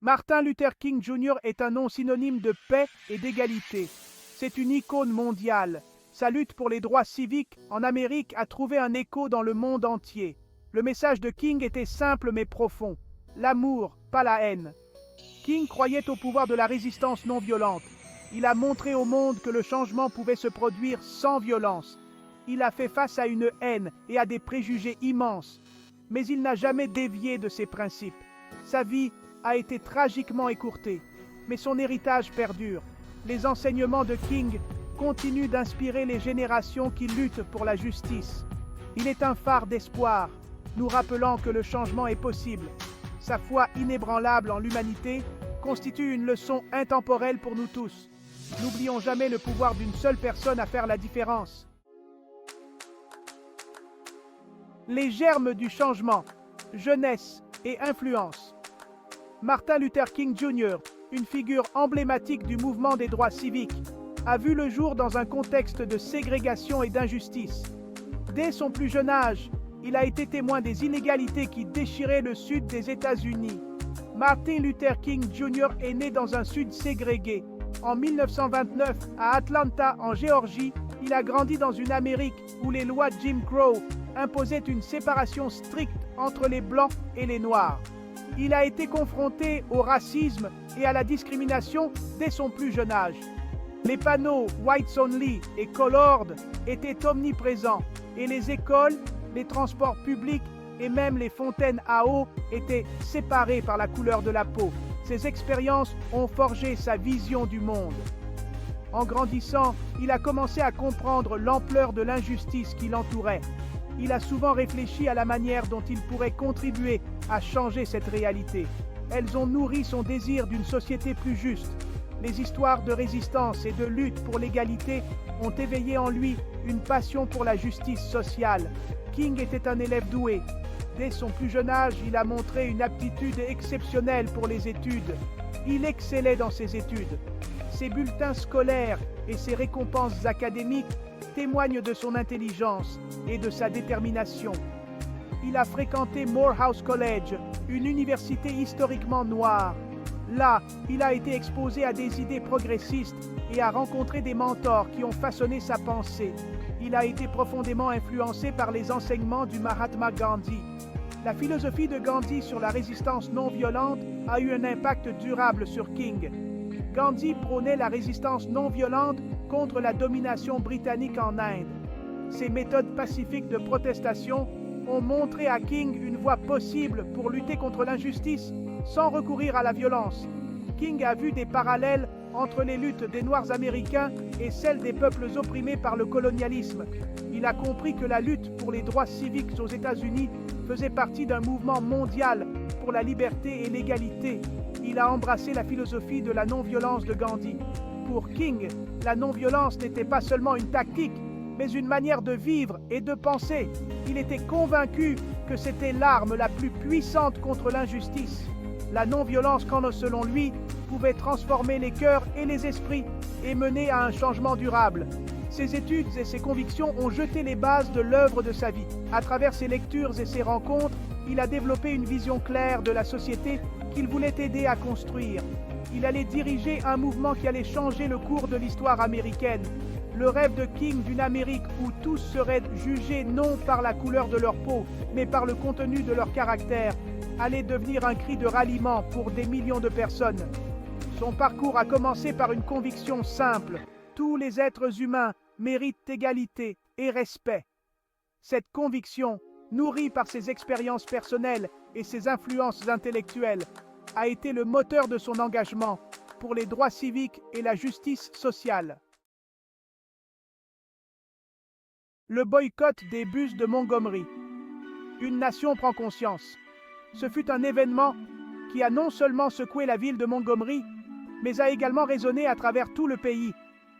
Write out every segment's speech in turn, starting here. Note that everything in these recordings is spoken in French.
Martin Luther King Jr. est un nom synonyme de paix et d'égalité. C'est une icône mondiale. Sa lutte pour les droits civiques en Amérique a trouvé un écho dans le monde entier. Le message de King était simple mais profond. L'amour, pas la haine. King croyait au pouvoir de la résistance non violente. Il a montré au monde que le changement pouvait se produire sans violence. Il a fait face à une haine et à des préjugés immenses. Mais il n'a jamais dévié de ses principes. Sa vie a été tragiquement écourtée, mais son héritage perdure. Les enseignements de King continuent d'inspirer les générations qui luttent pour la justice. Il est un phare d'espoir, nous rappelant que le changement est possible. Sa foi inébranlable en l'humanité constitue une leçon intemporelle pour nous tous. N'oublions jamais le pouvoir d'une seule personne à faire la différence. Les germes du changement, jeunesse et influence. Martin Luther King Jr., une figure emblématique du mouvement des droits civiques, a vu le jour dans un contexte de ségrégation et d'injustice. Dès son plus jeune âge, il a été témoin des inégalités qui déchiraient le sud des États-Unis. Martin Luther King Jr. est né dans un sud ségrégué. En 1929, à Atlanta, en Géorgie, il a grandi dans une Amérique où les lois Jim Crow imposaient une séparation stricte entre les Blancs et les Noirs. Il a été confronté au racisme et à la discrimination dès son plus jeune âge. Les panneaux Whites Only et Colored étaient omniprésents et les écoles, les transports publics et même les fontaines à eau étaient séparés par la couleur de la peau. Ces expériences ont forgé sa vision du monde. En grandissant, il a commencé à comprendre l'ampleur de l'injustice qui l'entourait. Il a souvent réfléchi à la manière dont il pourrait contribuer à changer cette réalité. Elles ont nourri son désir d'une société plus juste. Les histoires de résistance et de lutte pour l'égalité ont éveillé en lui une passion pour la justice sociale. King était un élève doué. Dès son plus jeune âge, il a montré une aptitude exceptionnelle pour les études. Il excellait dans ses études. Ses bulletins scolaires et ses récompenses académiques témoignent de son intelligence et de sa détermination. Il a fréquenté Morehouse College, une université historiquement noire. Là, il a été exposé à des idées progressistes et a rencontré des mentors qui ont façonné sa pensée. Il a été profondément influencé par les enseignements du Mahatma Gandhi. La philosophie de Gandhi sur la résistance non violente a eu un impact durable sur King. Gandhi prônait la résistance non violente contre la domination britannique en Inde. Ses méthodes pacifiques de protestation ont montré à King une voie possible pour lutter contre l'injustice sans recourir à la violence. King a vu des parallèles entre les luttes des Noirs américains et celles des peuples opprimés par le colonialisme. Il a compris que la lutte pour les droits civiques aux États-Unis faisait partie d'un mouvement mondial pour la liberté et l'égalité. Il a embrassé la philosophie de la non-violence de Gandhi. Pour King, la non-violence n'était pas seulement une tactique, mais une manière de vivre et de penser. Il était convaincu que c'était l'arme la plus puissante contre l'injustice. La non-violence, selon lui, pouvait transformer les cœurs et les esprits et mener à un changement durable. Ses études et ses convictions ont jeté les bases de l'œuvre de sa vie. À travers ses lectures et ses rencontres, il a développé une vision claire de la société qu'il voulait aider à construire. Il allait diriger un mouvement qui allait changer le cours de l'histoire américaine. Le rêve de King d'une Amérique où tous seraient jugés non par la couleur de leur peau, mais par le contenu de leur caractère, allait devenir un cri de ralliement pour des millions de personnes. Son parcours a commencé par une conviction simple. Tous les êtres humains méritent égalité et respect. Cette conviction, nourrie par ses expériences personnelles et ses influences intellectuelles, a été le moteur de son engagement pour les droits civiques et la justice sociale. Le boycott des bus de Montgomery. Une nation prend conscience. Ce fut un événement qui a non seulement secoué la ville de Montgomery, mais a également résonné à travers tout le pays,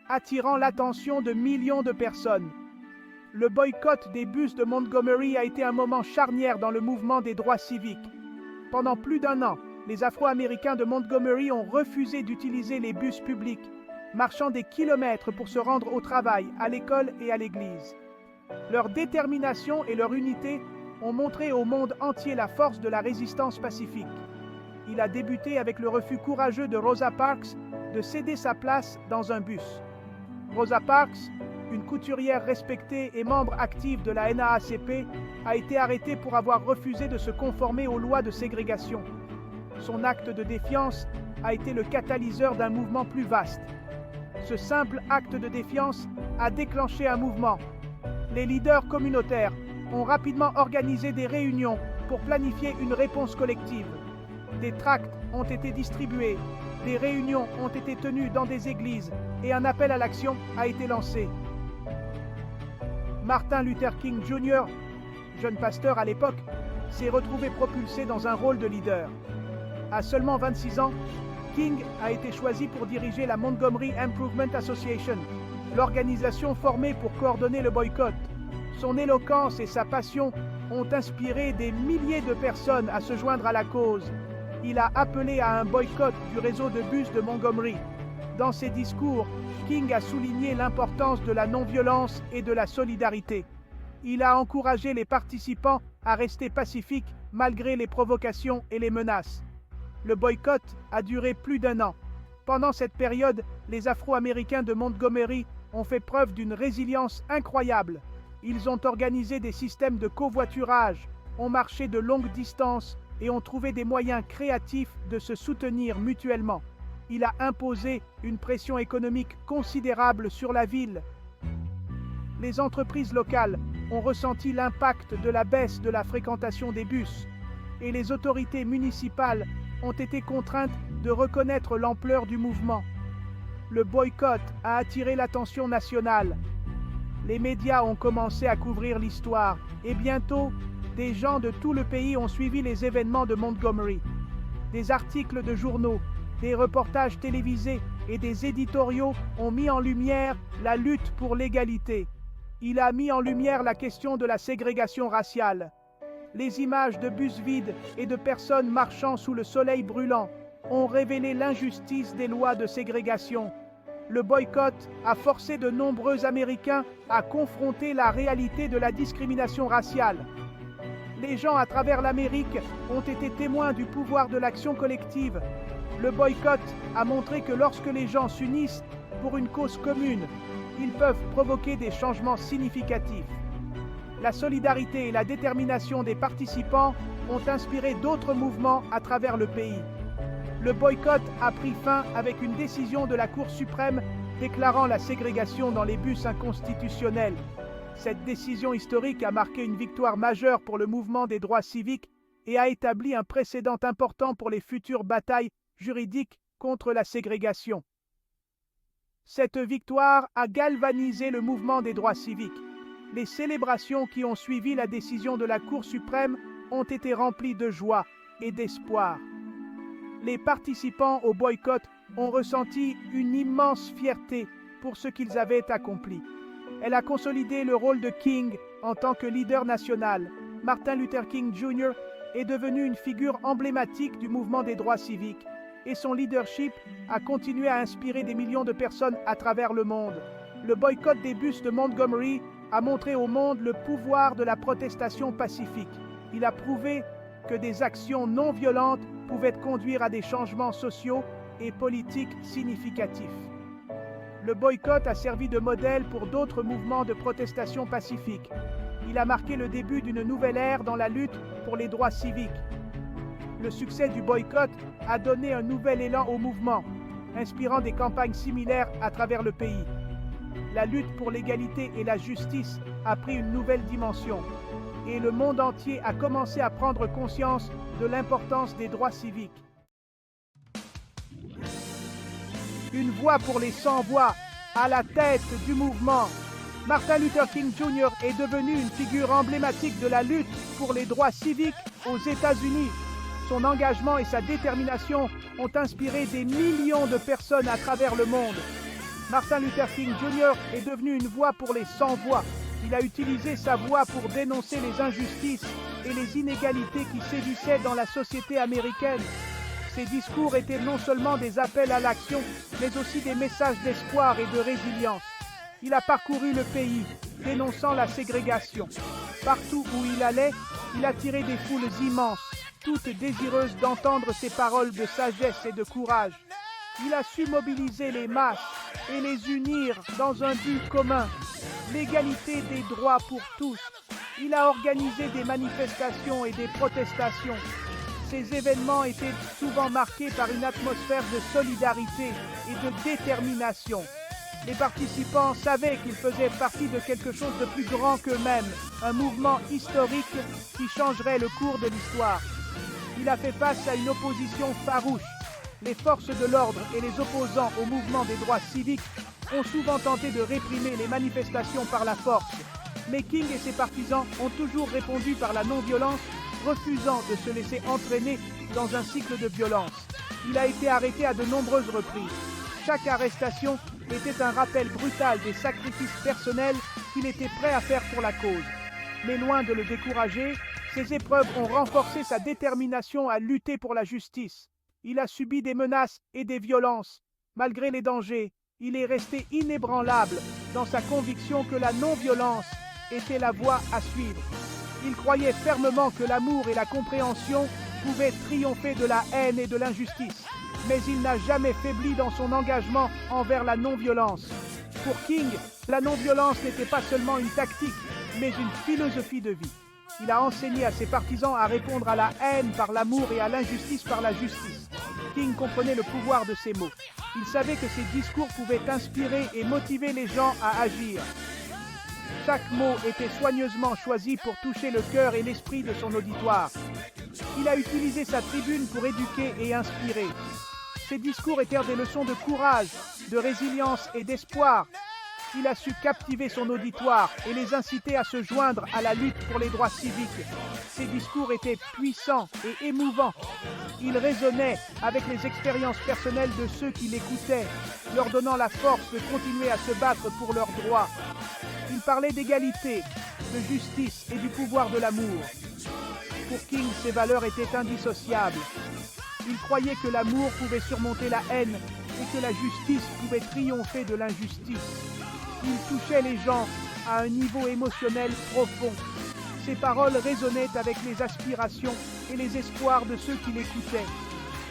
attirant l'attention de millions de personnes. Le boycott des bus de Montgomery a été un moment charnière dans le mouvement des droits civiques. Pendant plus d'un an, les Afro-Américains de Montgomery ont refusé d'utiliser les bus publics, marchant des kilomètres pour se rendre au travail, à l'école et à l'église. Leur détermination et leur unité ont montré au monde entier la force de la résistance pacifique. Il a débuté avec le refus courageux de Rosa Parks de céder sa place dans un bus. Rosa Parks, une couturière respectée et membre active de la NAACP, a été arrêtée pour avoir refusé de se conformer aux lois de ségrégation. Son acte de défiance a été le catalyseur d'un mouvement plus vaste. Ce simple acte de défiance a déclenché un mouvement. Les leaders communautaires ont rapidement organisé des réunions pour planifier une réponse collective. Des tracts ont été distribués, des réunions ont été tenues dans des églises et un appel à l'action a été lancé. Martin Luther King Jr., jeune pasteur à l'époque, s'est retrouvé propulsé dans un rôle de leader. À seulement 26 ans, King a été choisi pour diriger la Montgomery Improvement Association, l'organisation formée pour coordonner le boycott. Son éloquence et sa passion ont inspiré des milliers de personnes à se joindre à la cause. Il a appelé à un boycott du réseau de bus de Montgomery. Dans ses discours, King a souligné l'importance de la non-violence et de la solidarité. Il a encouragé les participants à rester pacifiques malgré les provocations et les menaces. Le boycott a duré plus d'1 an. Pendant cette période, les Afro-Américains de Montgomery ont fait preuve d'une résilience incroyable. Ils ont organisé des systèmes de covoiturage, ont marché de longues distances et ont trouvé des moyens créatifs de se soutenir mutuellement. Il a imposé une pression économique considérable sur la ville. Les entreprises locales ont ressenti l'impact de la baisse de la fréquentation des bus et les autorités municipales ont été contraintes de reconnaître l'ampleur du mouvement. Le boycott a attiré l'attention nationale. Les médias ont commencé à couvrir l'histoire et bientôt, des gens de tout le pays ont suivi les événements de Montgomery. Des articles de journaux, des reportages télévisés et des éditoriaux ont mis en lumière la lutte pour l'égalité. Il a mis en lumière la question de la ségrégation raciale. Les images de bus vides et de personnes marchant sous le soleil brûlant ont révélé l'injustice des lois de ségrégation. Le boycott a forcé de nombreux Américains à confronter la réalité de la discrimination raciale. Les gens à travers l'Amérique ont été témoins du pouvoir de l'action collective. Le boycott a montré que lorsque les gens s'unissent pour une cause commune, ils peuvent provoquer des changements significatifs. La solidarité et la détermination des participants ont inspiré d'autres mouvements à travers le pays. Le boycott a pris fin avec une décision de la Cour suprême déclarant la ségrégation dans les bus inconstitutionnelle. Cette décision historique a marqué une victoire majeure pour le mouvement des droits civiques et a établi un précédent important pour les futures batailles juridiques contre la ségrégation. Cette victoire a galvanisé le mouvement des droits civiques. Les célébrations qui ont suivi la décision de la Cour suprême ont été remplies de joie et d'espoir. Les participants au boycott ont ressenti une immense fierté pour ce qu'ils avaient accompli. Elle a consolidé le rôle de King en tant que leader national. Martin Luther King Jr. est devenu une figure emblématique du mouvement des droits civiques et son leadership a continué à inspirer des millions de personnes à travers le monde. Le boycott des bus de Montgomery a montré au monde le pouvoir de la protestation pacifique. Il a prouvé que des actions non violentes pouvaient conduire à des changements sociaux et politiques significatifs. Le boycott a servi de modèle pour d'autres mouvements de protestation pacifique. Il a marqué le début d'une nouvelle ère dans la lutte pour les droits civiques. Le succès du boycott a donné un nouvel élan au mouvement, inspirant des campagnes similaires à travers le pays. La lutte pour l'égalité et la justice a pris une nouvelle dimension et le monde entier a commencé à prendre conscience de l'importance des droits civiques. Une voix pour les sans-voix à la tête du mouvement. Martin Luther King Jr. est devenu une figure emblématique de la lutte pour les droits civiques aux États-Unis. Son engagement et sa détermination ont inspiré des millions de personnes à travers le monde. Martin Luther King Jr. est devenu une voix pour les sans-voix. Il a utilisé sa voix pour dénoncer les injustices et les inégalités qui sévissaient dans la société américaine. Ses discours étaient non seulement des appels à l'action, mais aussi des messages d'espoir et de résilience. Il a parcouru le pays, dénonçant la ségrégation. Partout où il allait, il attirait des foules immenses. toutes désireuses d'entendre ses paroles de sagesse et de courage. Il a su mobiliser les masses et les unir dans un but commun, l'égalité des droits pour tous. Il a organisé des manifestations et des protestations. Ces événements étaient souvent marqués par une atmosphère de solidarité et de détermination. Les participants savaient qu'ils faisaient partie de quelque chose de plus grand qu'eux-mêmes, un mouvement historique qui changerait le cours de l'histoire. Il a fait face à une opposition farouche. Les forces de l'ordre et les opposants au mouvement des droits civiques ont souvent tenté de réprimer les manifestations par la force. Mais King et ses partisans ont toujours répondu par la non-violence, refusant de se laisser entraîner dans un cycle de violence. Il a été arrêté à de nombreuses reprises. Chaque arrestation était un rappel brutal des sacrifices personnels qu'il était prêt à faire pour la cause. Mais loin de le décourager, ces épreuves ont renforcé sa détermination à lutter pour la justice. Il a subi des menaces et des violences. Malgré les dangers, il est resté inébranlable dans sa conviction que la non-violence était la voie à suivre. Il croyait fermement que l'amour et la compréhension pouvaient triompher de la haine et de l'injustice. Mais il n'a jamais faibli dans son engagement envers la non-violence. Pour King, la non-violence n'était pas seulement une tactique, mais une philosophie de vie. Il a enseigné à ses partisans à répondre à la haine par l'amour et à l'injustice par la justice. King comprenait le pouvoir de ses mots. Il savait que ses discours pouvaient inspirer et motiver les gens à agir. Chaque mot était soigneusement choisi pour toucher le cœur et l'esprit de son auditoire. Il a utilisé sa tribune pour éduquer et inspirer. Ses discours étaient des leçons de courage, de résilience et d'espoir. Il a su captiver son auditoire et les inciter à se joindre à la lutte pour les droits civiques. Ses discours étaient puissants et émouvants. Il résonnait avec les expériences personnelles de ceux qui l'écoutaient, leur donnant la force de continuer à se battre pour leurs droits. Il parlait d'égalité, de justice et du pouvoir de l'amour. Pour King, ces valeurs étaient indissociables. Il croyait que l'amour pouvait surmonter la haine et que la justice pouvait triompher de l'injustice. Il touchait les gens à un niveau émotionnel profond. Ses paroles résonnaient avec les aspirations et les espoirs de ceux qui l'écoutaient.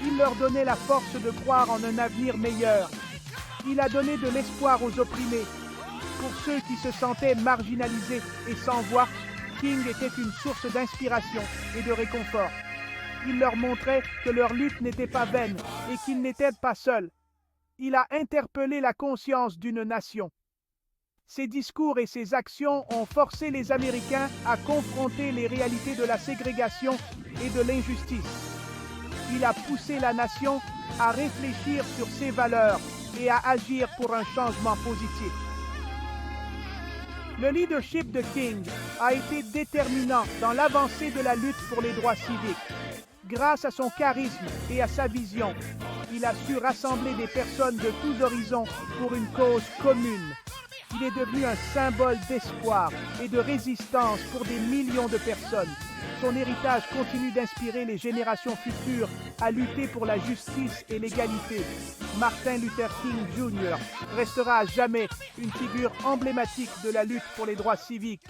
Il leur donnait la force de croire en un avenir meilleur. Il a donné de l'espoir aux opprimés. Pour ceux qui se sentaient marginalisés et sans voix, King était une source d'inspiration et de réconfort. Il leur montrait que leur lutte n'était pas vaine et qu'ils n'étaient pas seuls. Il a interpellé la conscience d'une nation. Ses discours et ses actions ont forcé les Américains à confronter les réalités de la ségrégation et de l'injustice. Il a poussé la nation à réfléchir sur ses valeurs et à agir pour un changement positif. Le leadership de King a été déterminant dans l'avancée de la lutte pour les droits civiques. Grâce à son charisme et à sa vision, il a su rassembler des personnes de tous horizons pour une cause commune. Il est devenu un symbole d'espoir et de résistance pour des millions de personnes. Son héritage continue d'inspirer les générations futures à lutter pour la justice et l'égalité. Martin Luther King Jr. restera à jamais une figure emblématique de la lutte pour les droits civiques.